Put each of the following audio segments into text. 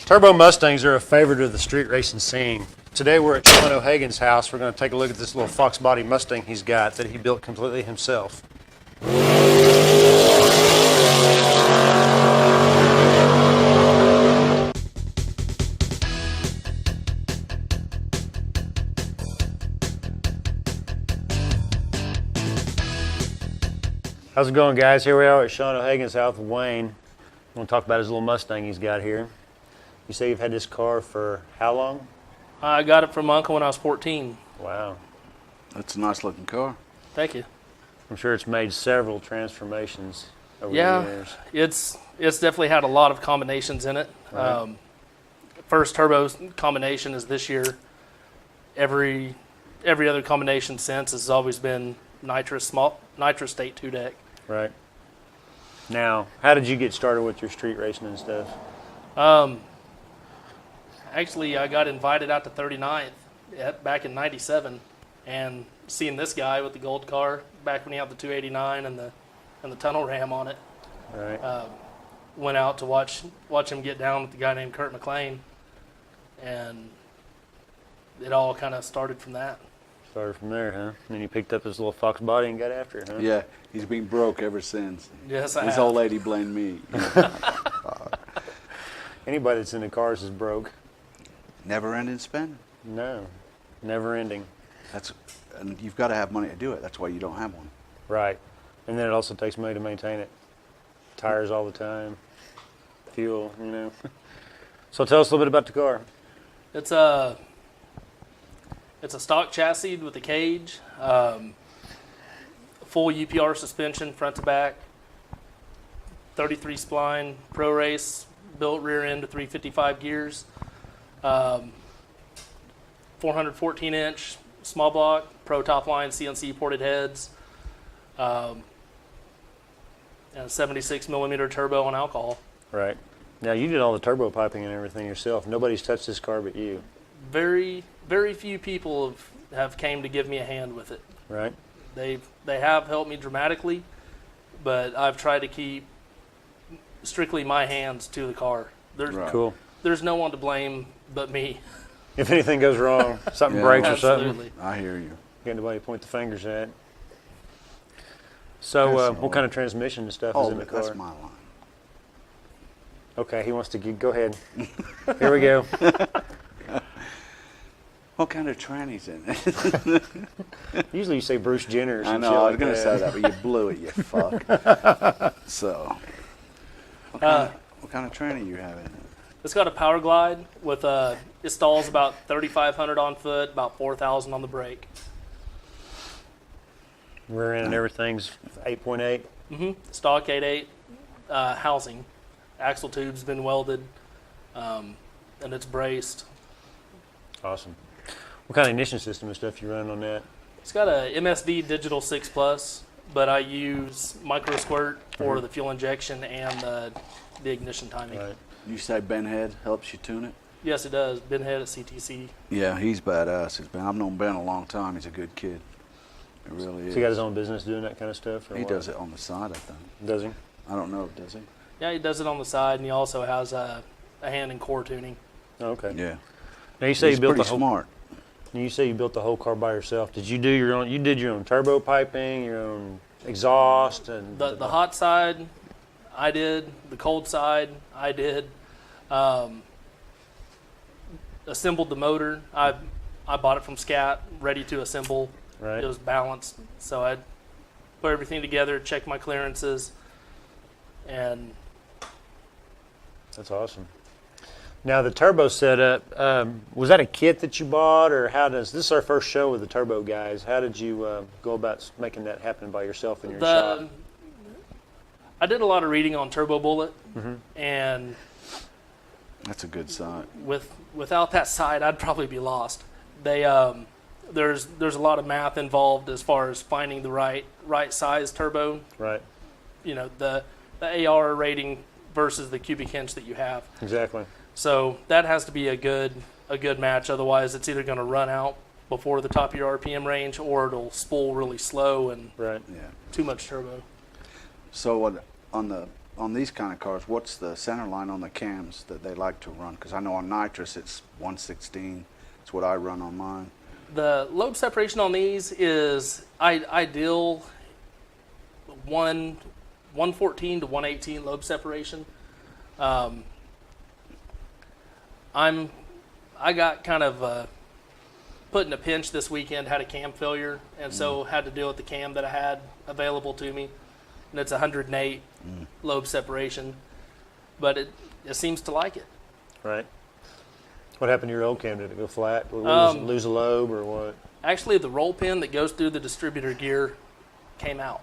Turbo Mustangs are a favorite of the street racing scene. Today we're at Sean O'Hagan's house. We're going to take a look at this little fox body Mustang he's got that he built completely himself. How's it going, guys? Here we are at Sean O'Hagan's house with Wayne. I'm going to talk about his little Mustang he's got here. You say you've had this car for how long? I got it from my uncle when I was 14. Wow. That's a nice looking car. Thank you. I'm sure it's made several transformations over the years. It's definitely had a lot of combinations in it. Right. First turbo combination is this year. Every other combination since has always been nitrous state 2-deck. Right. Now, how did you get started with your street racing and stuff? Actually, I got invited out to 39th back in '97, and seeing this guy with the gold car back when he had the 289 and the tunnel ram on it, Right. went out to watch him get down with the guy named Kurt McLean, and it all kind of started from that. Started from there, huh? And then you picked up this little fox body and got after it, huh? Yeah, he's been broke ever since. Yes, I His have. old lady blamed me. Anybody that's into cars is broke. Never ending spending. No. Never ending. And you've got to have money to do it. That's why you don't have one. Right. And then it also takes money to maintain it. Tires all the time. Fuel, you know. So tell us a little bit about the car. It's a stock chassis with a cage, full UPR suspension front to back, 33 spline pro race, built rear end to 355 gears, 414 inch small block, pro top line CNC ported heads, and a 76 millimeter turbo on alcohol. Right. Now, you did all the turbo piping and everything yourself. Nobody's touched this car but you. Very few people have came to give me a hand with it. Right. They have helped me dramatically, but I've tried to keep strictly my hands to the car. Right. Cool. There's no one to blame but me. If anything goes wrong, something Yeah. breaks or something, Absolutely. I hear you. got nobody to point the fingers at. So, That's what kind of transmission and stuff is Oh, in the car? that's my line. Okay, he wants to go ahead. Here we go. What kind of tranny's in it? Usually you say Bruce Jenner or I some know, shit I was like going to that. say that, but you blew it, you fuck. So, what kind of tranny you have in it? It's got a power glide with it stalls about 3,500 on foot, about 4,000 on the brake. Rear end and everything's 8.8. Stock 8.8 housing. Axle tube's been welded, and it's braced. Awesome. What kind of ignition system and stuff you run on that? It's got a MSD Digital 6 Plus, but I use micro squirt for the fuel injection and the ignition timing. Right. You say Ben Head helps you tune it? Yes, it does. Ben Head at CTC. Yeah, he's badass. I've known Ben a long time. He's a good kid. It really is. So he got his own business doing that kind of stuff? Or He what? does it on the side, I think. Does he? I don't know, does he? Yeah, he does it on the side, and he also has a hand in core tuning. Oh, okay. Yeah. Now you say He's you built pretty the whole. smart. You say you built the whole car by yourself. Did you do your own? You did your own turbo piping, your own exhaust, and The hot side, I did. The cold side, I did. Assembled the motor. I bought it from Scat, ready to assemble. Right. It was balanced, so I put everything together, checked my clearances, and That's awesome. Now the turbo setup, was that a kit that you bought, or how does this is our first show with the turbo guys? How did you go about making that happen by yourself in your shop? I did a lot of reading on Turbo Bullet, and That's a good side. without that side, I'd probably be lost. There's a lot of math involved as far as finding the right size turbo. Right. You know, the AR rating versus the cubic inch that you have. Exactly. So that has to be a good match. Otherwise, it's either going to run out before the top of your RPM range, or it'll spool really slow and Right. Yeah. too much turbo. So on the on these kind of cars, what's the center line on the cams that they like to run? Because I know on nitrous it's 116. It's what I run on mine. The lobe separation on these is ideal 114 to 118 lobe separation. I got kind of put in a pinch this weekend, had a cam failure, and so had to deal with the cam that I had available to me. And it's 108 lobe separation, but it seems to like it. Right. What happened to your old cam? Did it go flat? Or lose a lobe or what? Actually, the roll pin that goes through the distributor gear came out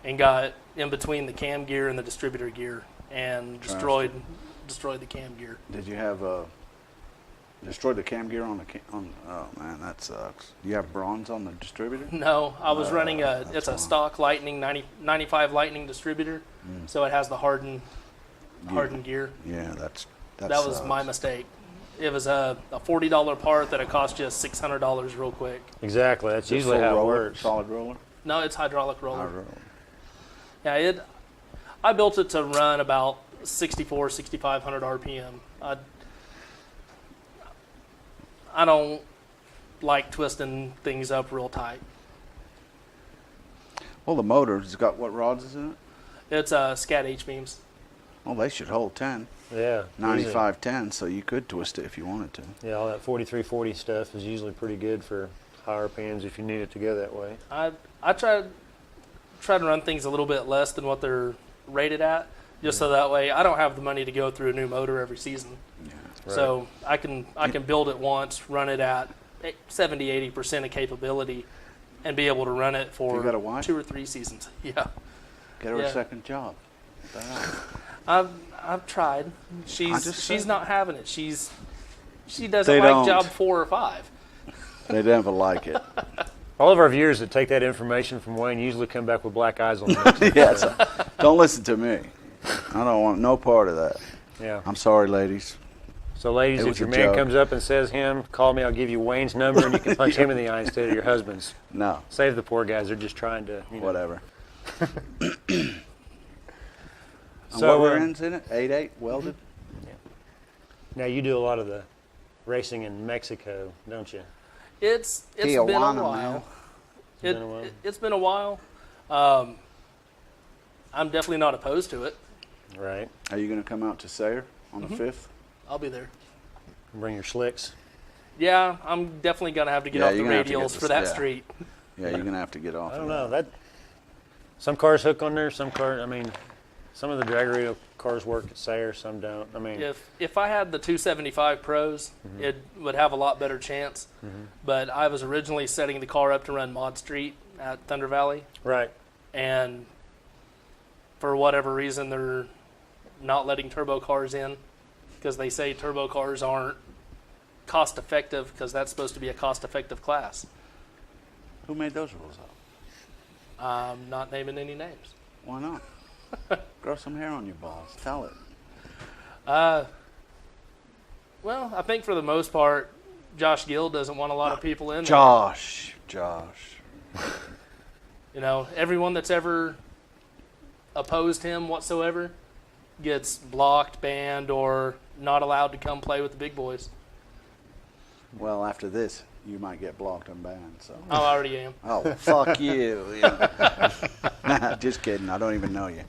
and got in between the cam gear and the distributor gear and destroyed the cam gear. Did you have destroyed the cam gear on the oh man, that sucks. Do you have bronze on the distributor? No, I was running it's a stock Lightning 95 Lightning distributor, so it has the hardened gear. Yeah, that was my mistake. It was a $40 part that it cost you $600 real quick. Exactly. That's usually how it works. Solid roller? No, it's hydraulic roller. Hydraulic. Yeah, I built it to run about 6,500 RPM. I don't like twisting things up real tight. Well, the motor's got what rods is in it? It's Scat H-beams. Well, they should hold 10. Yeah. 95-10, so you could twist it if you wanted to. Yeah, all that 4340 stuff is usually pretty good for higher pins if you need it to go that way. I try to run things a little bit less than what they're rated at, just so that way I don't have the money to go through a new motor every season. Yeah. Right. So I can build it once, run it at 70-80% of capability, and be able to run it for You got a wife? 2 or 3 seasons. Yeah. Get her Yeah. a second job. What the hell? I've tried. She's said- not having it. She doesn't They like don't. job 4 or 5. They never like it. All of our viewers that take that information from Wayne usually come back with black eyes on them. Yes. Don't listen to me. I don't want no part of that. Yeah. I'm sorry, ladies. So, ladies, It if was your a man joke. comes up and says him, call me. I'll give you Wayne's number, and you can punch him in the eye instead of your husband's. No, Save the poor guys. They're just trying to, whatever. So, what rear end's in it? 8.8 welded? Now, you do a lot of the racing in Mexico, don't you? It's been a Tijuana, while. man. Been a while? It's been a while. I'm definitely not opposed to it. Right. Are you going to come out to Sayre on the 5th? I'll be there. Bring your slicks. Yeah, I'm definitely gonna have to get Yeah, off the you're gonna have to get radials the- for that yeah. street. Yeah, you're going to have to get off. I of don't that. know. That some cars hook on there. Some cars. I mean, some of the drag radio cars work at Sayre. Some don't. I mean, If I had the 275 Pros, it would have a lot better chance. But I was originally setting the car up to run Mod Street at Thunder Valley, right. and for whatever reason, they're not letting turbo cars in because they say turbo cars aren't cost effective because that's supposed to be a cost effective class. Who made those rules up? I'm not naming any names. Why not? Grow some hair on your balls. Tell it. Well, I think for the most part, Josh Gill doesn't want a lot of people in there. Josh. You know, everyone that's ever opposed him whatsoever gets blocked, banned, or not allowed to come play with the big boys. Well, after this, you might get blocked and banned. So. I already am. Oh, fuck you. Yeah. Just kidding. I don't even know you.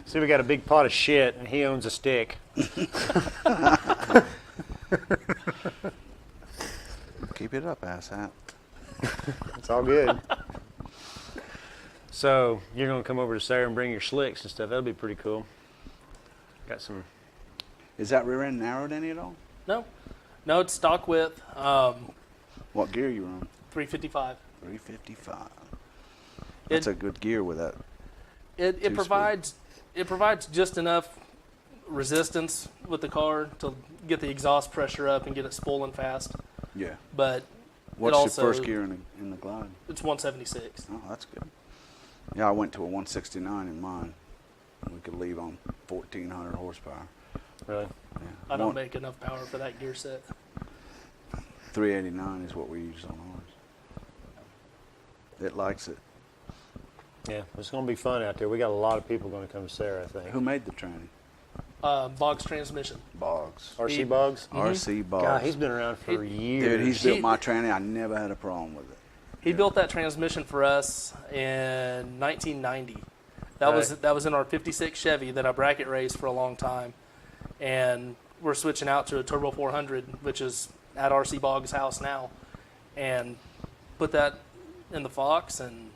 See, we got a big pot of shit, and he owns a stick. Keep it up, asshat. It's all good. So you're gonna come over to Sayre and bring your slicks and stuff. That'll be pretty cool. Got some. Is that rear end narrowed any at all? No, it's stock width, What gear you run? 355. 355. That's a good gear with that. It provides just enough resistance with the car to get the exhaust pressure up and get it spooling fast. Yeah. But What's also, your first gear in the Glide? it's 176. Oh, that's good. Yeah, I went to a 169 in mine. We could leave on 1,400 horsepower. Really? Yeah. I don't make enough power for that gear set. 389 is what we use on ours. It likes it. Yeah, it's going to be fun out there. We got a lot of people going to come to Sarah, I think. Who made the tranny? Boggs Transmission. Boggs. RC Boggs? RC Boggs. God, he's been around for years. Dude, he's built my tranny. I never had a problem with it. He built that transmission for us in 1990. That was in our '56 Chevy that I bracket raced for a long time, and we're switching out to a Turbo 400, which is at RC Boggs' house now, and put that in the Fox and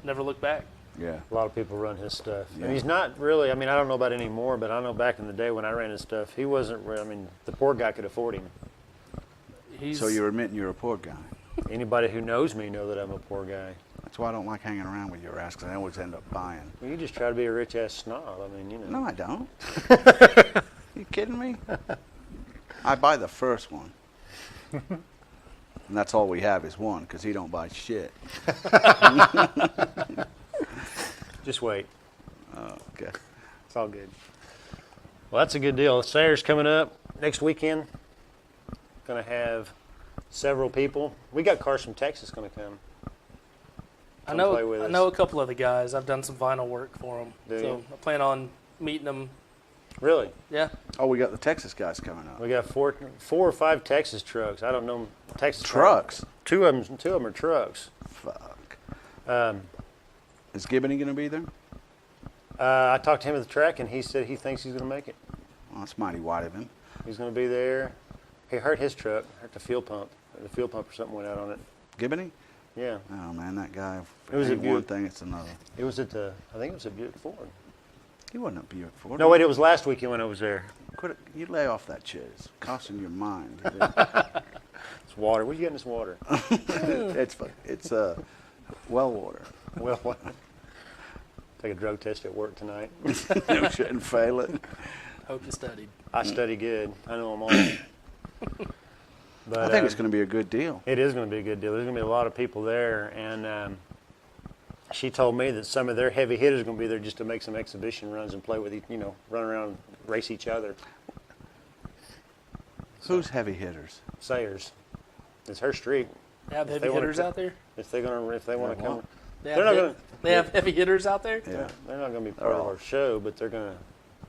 never looked back. Yeah. A lot of people run his stuff. Yeah. And he's not really, I mean, I don't know about anymore, but I know back in the day when I ran his stuff, he wasn't, I mean, the poor guy could afford him. So you're admitting you're a poor guy. Anybody who knows me know that I'm a poor guy. That's why I don't like hanging around with your ass, because I always end up buying. Well, you just try to be a rich-ass snob. I mean, you know. No, I don't. You kidding me? I buy the first one. And that's all we have is one, because he don't buy shit. Just wait. Oh, okay. It's all good. Well, that's a good deal. Sayre's coming up next weekend. Going to have several people. We got cars from Texas going to come. I play with know us. a couple of the guys. I've done some vinyl work for them. Do So you? I plan on meeting them. Really? Yeah. Oh, we got the Texas guys coming up. We got four or five Texas trucks. I don't know Texas Trucks? Two of them are trucks. Fuck. Um, Is Gibbony going to be there? I talked to him at the track, and he said he thinks he's going to make it. Well, that's mighty white of him. He's going to be there. He hurt his truck, hurt the fuel pump. The fuel pump or something went out on it. Gibbony? Yeah. Oh, man, that guy. It was a ain't one Buick. thing, it's another. It was at the, I think it was a Buick Ford. He wasn't a Buick Ford. No, wait, it was last weekend when I was there. Quit it. You lay off that shit. It's costing your mind. It's water. Where you getting this water? it's well water. Well, take a drug test at work tonight. You shouldn't fail it. Hope you studied. I study good. I know them all. But, I think it's going to be a good deal. It is going to be a good deal. There's going to be a lot of people there, and she told me that some of their heavy hitters are going to be there just to make some exhibition runs and play with, run around and race each other. Who's heavy hitters? Sayers. It's her street. They have If heavy they wanna hitters co- out there? If they want to come, what? They're not gonna- They have heavy hitters out there? Yeah. they're not going to be part of our show, but they're going to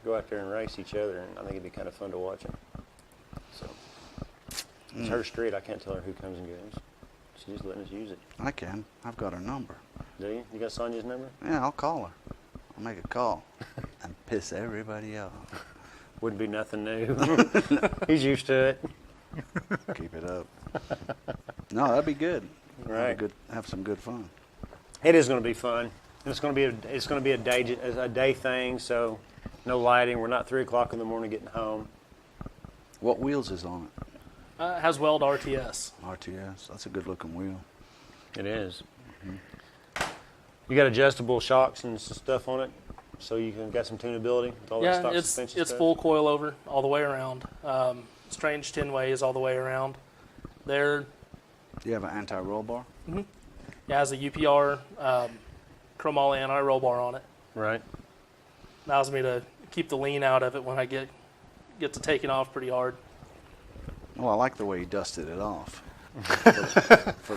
go out there and race each other, and I think it'd be kind of fun to watch them. So it's her street. I can't tell her who comes and goes. She's just letting us use it. I can. I've got her number. Do you? You got Sonia's number? Yeah, I'll call her. I'll make a call and piss everybody off. Wouldn't be nothing new. He's used to it. Keep it up. No, that'd be good. Right. Have some good fun. It is going to be fun. It's going to be a day thing. So no lighting. We're not 3 o'clock in the morning getting home. What wheels is on it? It has Weld RTS. RTS. That's a good looking wheel. It is. You got adjustable shocks and stuff on it, so you can got some tunability with all that Yeah, stock it's suspension it's stuff. full coil over all the way around. Strange 10 ways all the way around. There, Do you have an anti-roll bar? it has a UPR chromoly anti-roll bar on it. Right. Allows me to keep the lean out of it when I get to taking off pretty hard. Well, I like the way you dusted it off for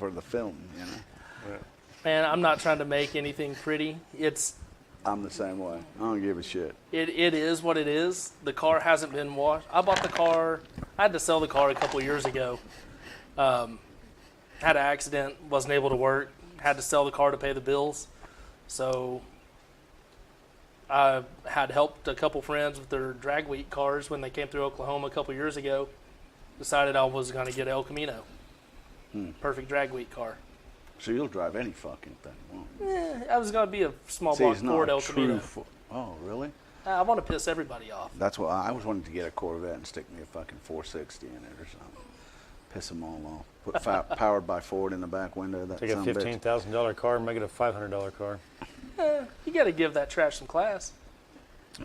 the film. You know, Right. Man, I'm not trying to make anything pretty. I'm the same way. I don't give a shit. It is what it is. The car hasn't been washed. I bought the car. I had to sell the car a couple years ago. Had an accident, wasn't able to work. Had to sell the car to pay the bills. So I had helped a couple friends with their drag week cars when they came through Oklahoma a couple years ago. Decided I was going to get El Camino. Perfect drag week car. So you'll drive any fucking thing, won't you? I was going to be a small See, block it's not Ford a El true Camino. Oh, really? I want to piss everybody off. That's what I was wanting to get a Corvette and stick me a fucking 460 in it or something. Piss them all off. Put powered by Ford in the back window. That Take a son of a bitch. $15,000 car and make it a $500 car. You got to give that trash some class.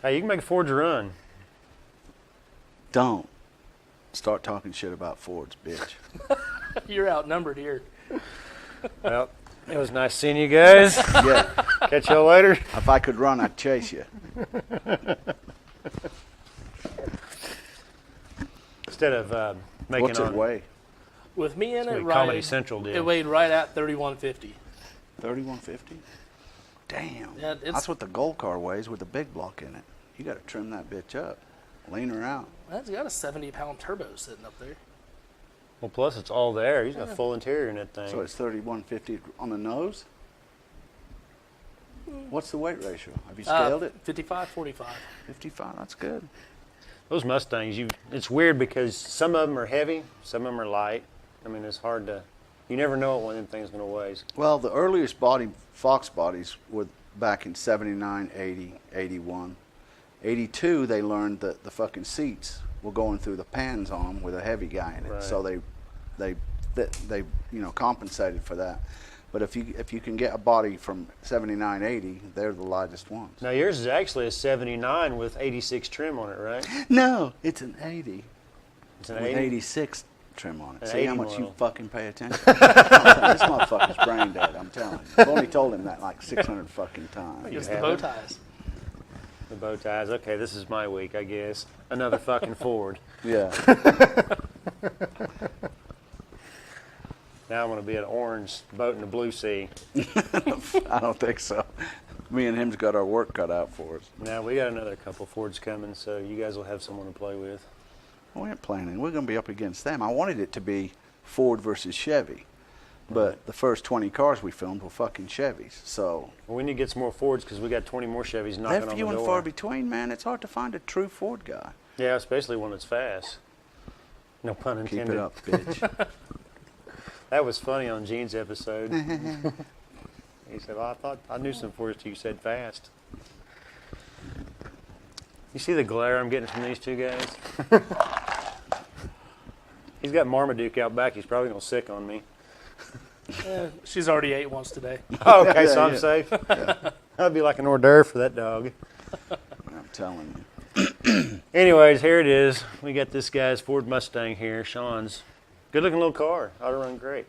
Hey, you can make Fords run. Don't start talking shit about Fords, bitch. You're outnumbered here. Well, it was nice seeing you guys. Yeah. Catch y'all later. If I could run, I'd chase you. Instead of making What's it weigh? With me in it, Comedy right, Central deal. it weighed right at 3150. 3150. Damn. Yeah, That's what the gold car weighs with the big block in it. You got to trim that bitch up, lean her out. That's got a 70-pound turbo sitting up there. Well, plus it's all there. He's got full interior in that thing. So it's 3150 on the nose. What's the weight ratio? Have you scaled it? 55-45. 55. That's good. Those Mustangs, it's weird because some of them are heavy, some of them are light. I mean, it's hard to, you never know what one of them things is going to weigh. Well, the earliest Fox bodies were back in 79, 80, 81. 82, they learned that the fucking seats were going through the pans on them with a heavy guy in it. Right. So they compensated for that. But if you can get a body from 79, 80, they're the lightest ones. Now, yours is actually a 79 with 86 trim on it, right? No, it's an 80 It's an with 80? 86 trim on it. An See 80 how much model. you fucking pay attention? This motherfucker's brain dead, I'm telling you. I've only told him that like 600 fucking times. Just have the bow it? ties. The bow ties. Okay, this is my week, I guess. Another fucking Ford. Yeah. Now I'm going to be an orange boat in the blue sea. I don't think so. Me and him's got our work cut out for us. Now we got another couple Fords coming, so you guys will have someone to play with. We ain't planning. We're going to be up against them. I wanted it to be Ford versus Chevy, but the first 20 cars we filmed were fucking Chevys. So Well, we need to get some more Fords because we got 20 more Chevys knocking they're on few the and door. far between, man. It's hard to find a true Ford guy. Yeah, especially one that's fast. No pun intended. Keep it up, bitch. That was funny on Gene's episode. He said, well, I knew some Fords till you said fast. You see the glare I'm getting from these two guys? He's got Marmaduke out back. He's probably going to sick on me. She's already ate once today. Oh, okay, so I'm Yeah. safe. That'd be like an hors d'oeuvre for that dog. I'm telling you. Anyways, here it is. We got this guy's Ford Mustang here, Sean's. Good looking little car. Ought to run great.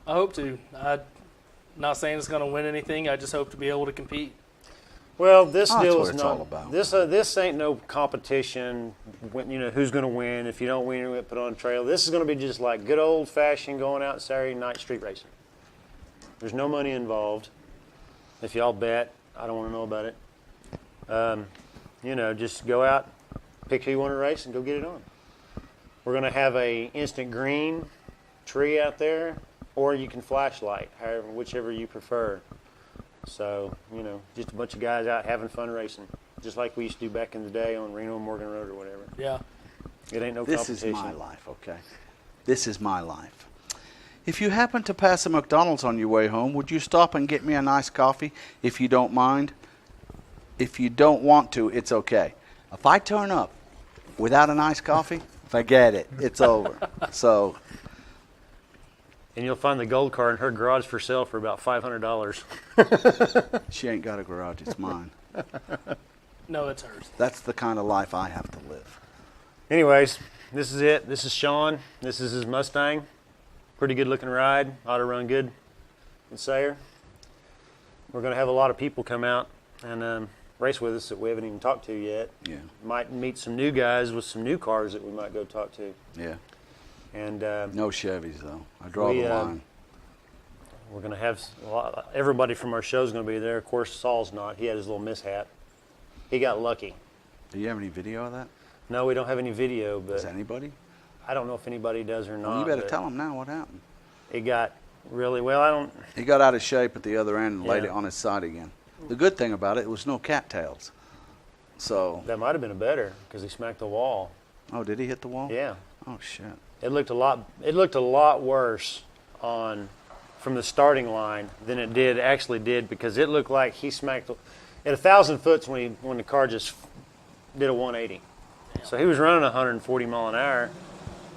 I hope to. I'm not saying it's going to win anything. I just hope to be able to compete. Well, this Oh, that's deal what is it's not. all about. This ain't no competition. Who's going to win? If you don't win, you're going to put on a trail. This is going to be just like good old fashioned going out Saturday night street racing. There's no money involved. If y'all bet, I don't want to know about it. Just go out, pick who you want to race, and go get it on. We're going to have a instant green tree out there, or you can flashlight, whichever you prefer. So, just a bunch of guys out having fun racing, just like we used to do back in the day on Reno Morgan Road or whatever. Yeah. It ain't no This competition. is my life, okay? This is my life. If you happen to pass a McDonald's on your way home, would you stop and get me a nice coffee if you don't mind? If you don't want to, it's okay. If I turn up without a nice coffee, forget it. It's over. So, And you'll find the gold car in her garage for sale for about $500. she ain't got a garage. It's mine. No, it's hers. That's the kind of life I have to live. Anyways, this is it. This is Sean. This is his Mustang. Pretty good looking ride. Ought to run good in Sayre. We're going to have a lot of people come out and race with us that we haven't even talked to yet. Yeah. Might meet some new guys with some new cars that we might go talk to. Yeah. And No Chevys, though. I draw We, the line. we're going to have everybody from our show is going to be there. Of course, Saul's not. He had his little mishap. He got lucky. Do you have any video of that? No, we don't have any video, Does but anybody? I don't know if anybody does or not. Well, you better but tell them now what happened. It got really well. I don't. He got out of shape at the other end and laid Yeah. it on his side again. The good thing about it was no cattails. So, That might have been a better because he smacked the wall. oh, did he hit the wall? Yeah, Oh, shit. it looked a lot worse from the starting line than it did because it looked like he smacked at 1,000 foot when the car just did a 180. So he was running 140 mile an hour,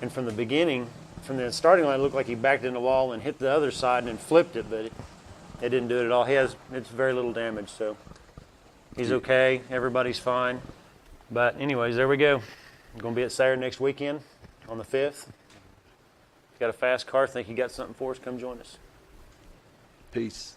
and from the beginning, from the starting line, it looked like he backed in the wall and hit the other side and then flipped it, but it didn't do it at all. It's very little damage, so he's okay. Everybody's fine. But anyways, there we go. I'm going to be at Sayre next weekend on the 5th. Got a fast car. Think you got something for us? Come join us. Peace.